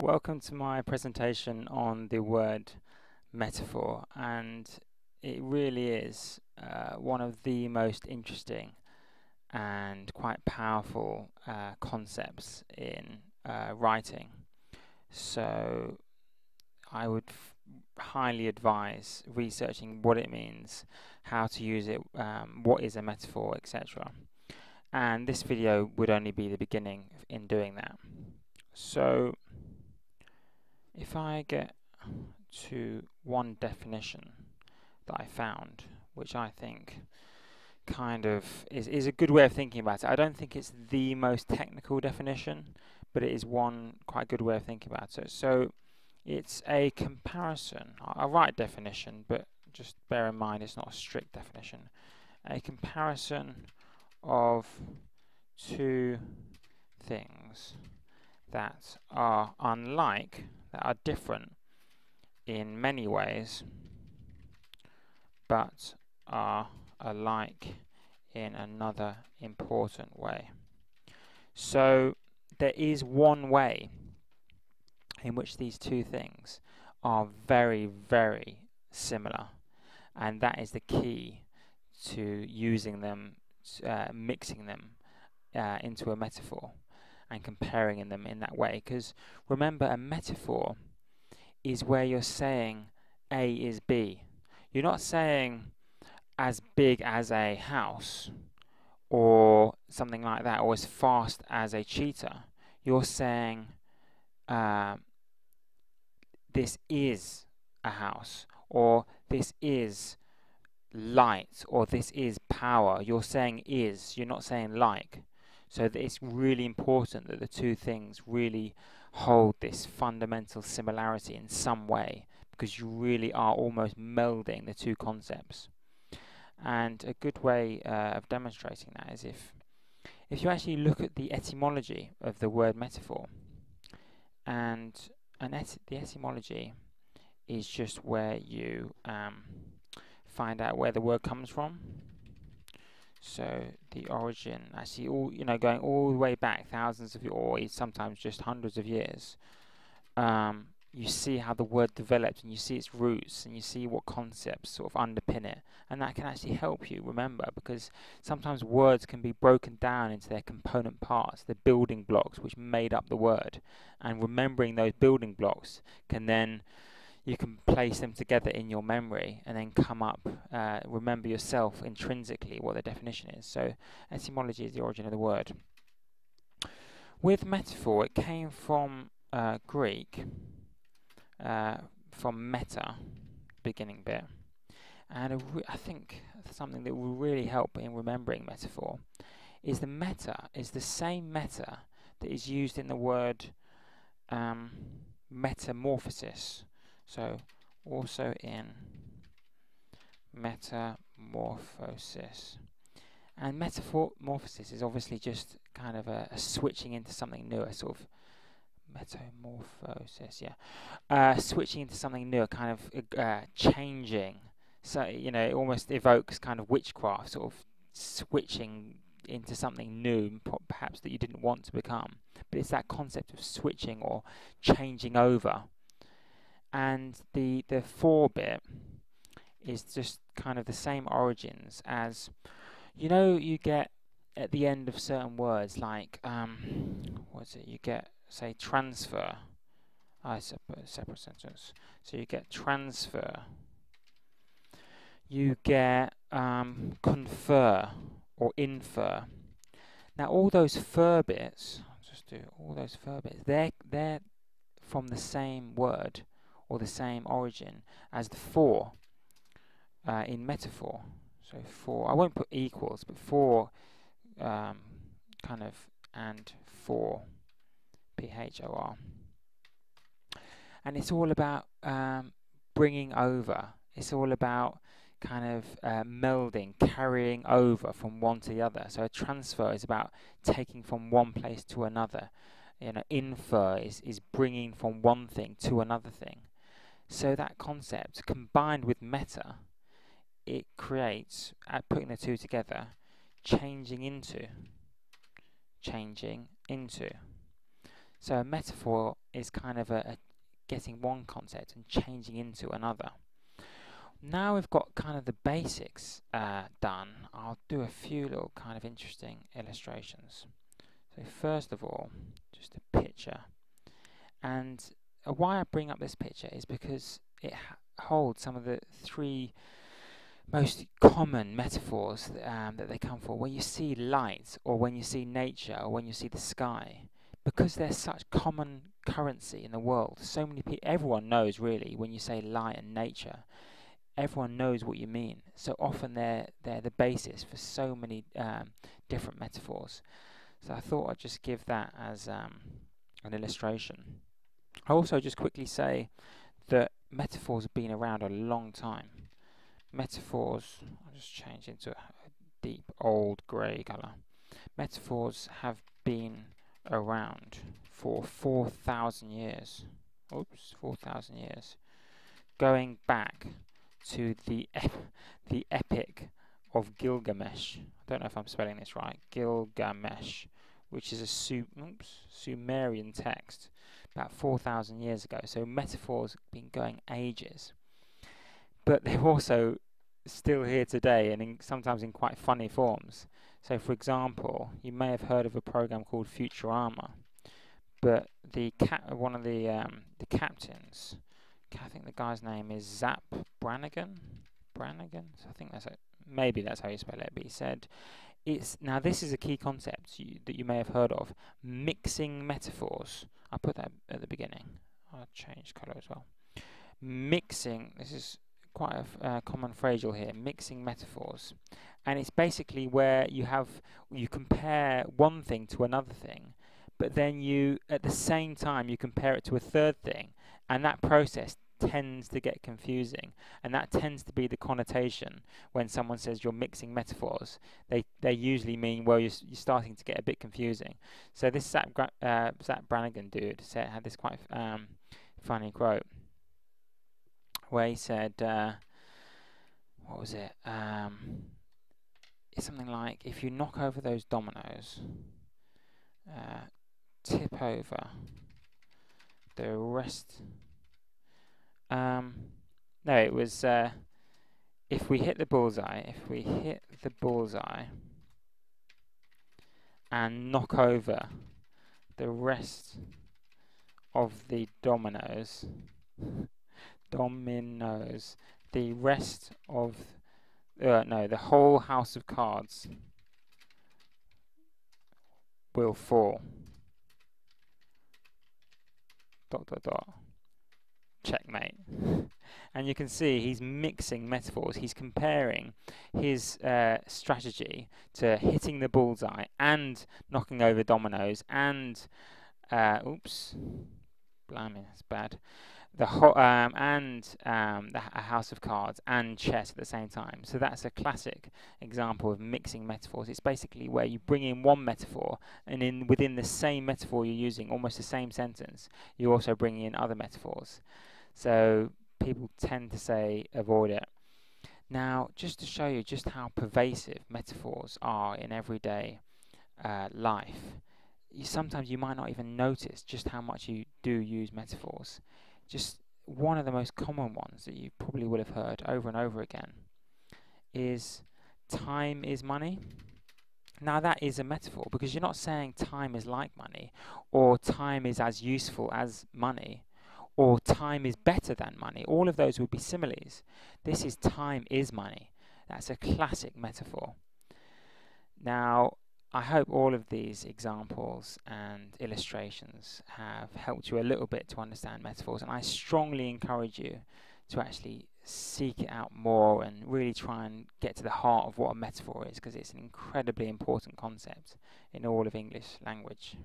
welcome to my presentation on the word metaphor, and it really is one of the most interesting and quite powerful concepts in writing. So I would highly advise researching what it means, how to use it, what is a metaphor, etc. And this video would only be the beginning in doing that. So if I get to one definition that I found, which I think kind of is a good way of thinking about it. I don't think it's the most technical definition, but it is one quite good way of thinking about it. So it's a comparison. I'll write definition, but just bear in mind it's not a strict definition. A comparison of two things that are unlike, that are different in many ways, but are alike in another important way. So there is one way in which these two things are very, very similar, and that is the key to using them, mixing them into a metaphor and comparing them in that way. Because remember, a metaphor is where you're saying A is B. You're not saying as big as a house or something like that, or as fast as a cheetah. You're saying this is a house, or this is light, or this is power. You're saying is, you're not saying like. So it's really important that the two things really hold this fundamental similarity in some way, because you really are almost melding the two concepts. And a good way of demonstrating that is if you actually look at the etymology of the word metaphor, and the etymology is just where you find out where the word comes from. So the origin, actually, going all the way back thousands of years, or sometimes just hundreds of years, you see how the word developed, and you see its roots, and you see what concepts sort of underpin it, and that can actually help you remember, because sometimes words can be broken down into their component parts, the building blocks which made up the word, and remembering those building blocks can then, you can place them together in your memory and then come up, remember yourself intrinsically what the definition is. So etymology is the origin of the word. With metaphor, it came from Greek, from meta, beginning bit, and I think something that will really help in remembering metaphor is the meta is the same meta that is used in the word metamorphosis. So also in metamorphosis, and metamorphosis is obviously just kind of a switching into something new, a sort of metamorphosis, switching into something new, kind of changing. So it almost evokes kind of witchcraft, sort of switching into something new, perhaps that you didn't want to become. But it's that concept of switching or changing over. And the for bit is just kind of the same origins as, you get at the end of certain words, like what's it? You get, say, transfer. I suppose separate sentence. So you get transfer. You get confer or infer. Now all those fur bits, I'll just do all those fur bits. They're from the same word or the same origin as the for in metaphor. So for, I won't put equals, but for kind of, and for, PHOR. And it's all about bringing over. It's all about kind of melding, carrying over from one to the other. So a transfer is about taking from one place to another. Infer is bringing from one thing to another thing. So that concept combined with meta, it creates, putting the two together, changing into. So a metaphor is kind of a getting one concept and changing into another. Now we've got kind of the basics done, I'll do a few little kind of interesting illustrations. So first of all, just a picture. And why I bring up this picture is because it holds some of the three most common metaphors that they come for. When you see light, or when you see nature, or when you see the sky, because they're such common currency in the world, so many people, everyone knows really when you say light and nature, everyone knows what you mean. So often they're the basis for so many different metaphors. So I thought I'd just give that as an illustration. I'll also just quickly say that metaphors have been around a long time. Metaphors, I'll just change into a deep old grey colour. Metaphors have been around for 4,000 years. Oops, 4,000 years. Going back to the Epic of Gilgamesh. I don't know if I'm spelling this right. Gilgamesh, which is a Sumerian text about 4,000 years ago. So metaphors have been going ages. But they're also still here today, and sometimes in quite funny forms. So for example, you may have heard of a program called Futurama, but one of the captains, I think the guy's name is Zap Brannigan. So I think that's it. Maybe that's how you spell it. But he said, now this is a key concept that you may have heard of: mixing metaphors. I put that at the beginning. I'll change colour as well. Mixing. This is quite a common phrasal here. Mixing metaphors, and it's basically where you compare one thing to another thing, but then at the same time you compare it to a third thing, and that process tends to get confusing, and that tends to be the connotation when someone says you're mixing metaphors. They usually mean, well, you're starting to get a bit confusing. So this Zap Brannigan dude had this quite funny quote where he said, what was it? It's something like, if you knock over those dominoes, tip over the rest. No, it was if we hit the bullseye and knock over the rest of the dominoes, the rest of the whole house of cards will fall. ... Checkmate. And you can see he's mixing metaphors. He's comparing his strategy to hitting the bullseye and knocking over dominoes and oops, blimey, that's bad. The a house of cards and chess at the same time. So that's a classic example of mixing metaphors. It's basically where you bring in one metaphor, and within the same metaphor you're using, almost the same sentence, you're also bringing in other metaphors. So people tend to say avoid it. Now, just to show you just how pervasive metaphors are in everyday life, sometimes you might not even notice just how much you do use metaphors. Just one of the most common ones that you probably would have heard over and over again is time is money. Now that is a metaphor, because you're not saying time is like money, or time is as useful as money, or time is better than money. All of those would be similes. This is time is money. That's a classic metaphor. Now, I hope all of these examples and illustrations have helped you a little bit to understand metaphors, and I strongly encourage you to actually seek it out more and really try and get to the heart of what a metaphor is, because it's an incredibly important concept in all of English language.